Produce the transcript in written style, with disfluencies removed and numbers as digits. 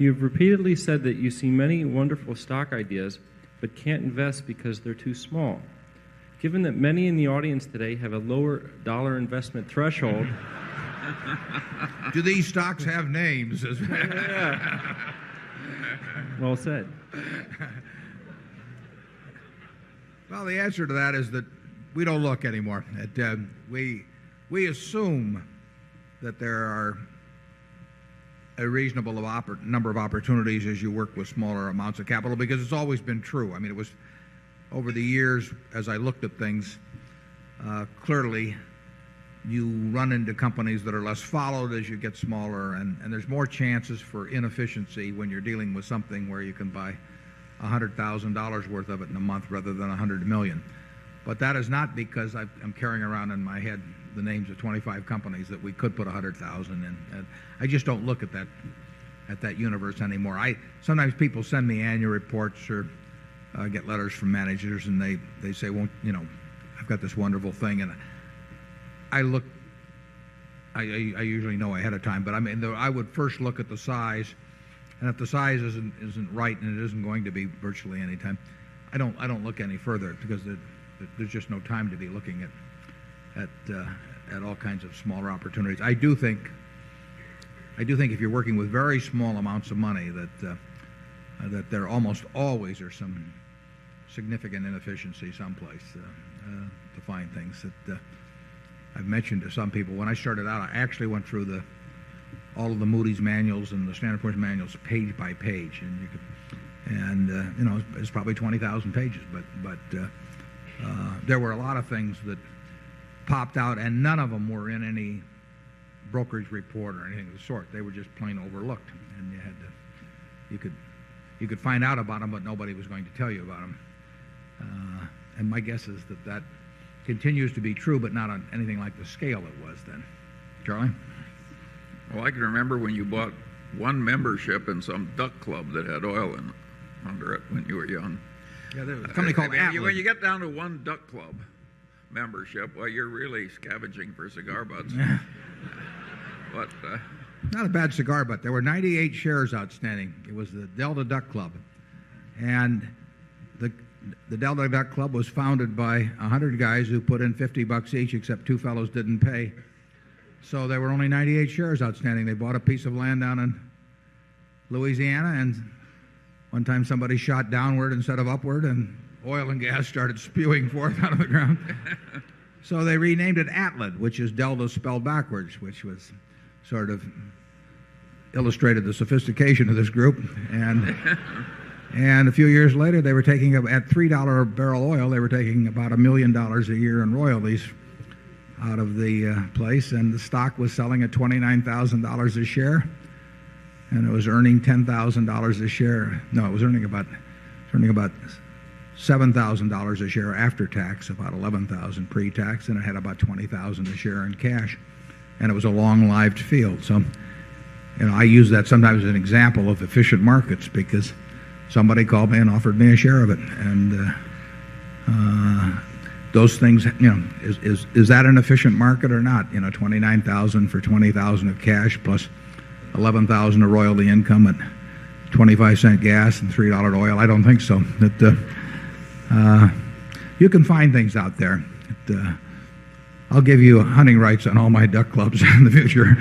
You have repeatedly said that you see many wonderful stock ideas, but can't invest because they're too small. Given that many in the audience today have a lower dollar investment threshold... Do these stocks have names? Well said. Well, the answer to that is that we don't look anymore. We assume that there are a reasonable number of opportunities as you work with smaller amounts of capital, because it's always been true. I mean, it was over the years, as I looked at things, clearly you run into companies that are less followed as you get smaller, and there's more chances for inefficiency when you're dealing with something where you can buy $100,000 worth of it in a month rather than $100 million. But that is not because I'm carrying around in my head the names of 25 companies that we could put 100,000 in. And I just don't look at that universe anymore. Sometimes people send me annual reports or get letters from managers, and they say, well, you know, I've got this wonderful thing, and I usually know ahead of time, but I mean, I would first look at the size, and if the size isn't right, and it isn't going to be virtually any time, I don't look any further, because there's just no time to be looking at all kinds of smaller opportunities. I do think if you're working with very small amounts of money that there almost always are some significant inefficiency someplace to find things that I've mentioned to some people. When I started out, I actually went through all of the Moody's manuals and the Standard & Poor's manuals page by page, and you know, it's probably 20,000 pages, but there were a lot of things that popped out, and none of them were in any brokerage report or anything of the sort. They were just plain overlooked, and you could find out about them, but nobody was going to tell you about them. And my guess is that continues to be true, but not on anything like the scale it was then. Charlie? Well, I can remember when you bought one membership in some duck club that had oil under it when you were young. Yeah, there was a company called Atlas. When you get down to one duck club membership, well, you're really scavenging for cigar butts. But not a bad cigar butt. There were 98 shares outstanding. It was the Delta Duck Club, and the Delta Duck Club was founded by 100 guys who put in $50 each, except two fellows didn't pay. So there were only 98 shares outstanding. They bought a piece of land down in Louisiana, and one time somebody shot downward instead of upward, and oil and gas started spewing forth out of the ground. So they renamed it Atlas, which is Delta spelled backwards, which was sort of illustrated the sophistication of this group. And a few years later, they were taking at $3 a barrel oil, they were taking about $1 million a year in royalties out of the place, and the stock was selling at $29,000 a share, and it was earning $10,000 a share. No, it was earning about $7,000 a share after tax, about $11,000 pre-tax, and it had about $20,000 a share in cash, and it was a long-lived field. So, you know, I use that sometimes as an example of efficient markets, because somebody called me and offered me a share of it, and those things, you know, is that an efficient market or not? You know, $29,000 for $20,000 of cash plus $11,000 of royalty income at 25-cent gas and $3 oil. I don't think so. You can find things out there. I'll give you hunting rights on all my duck clubs in the future.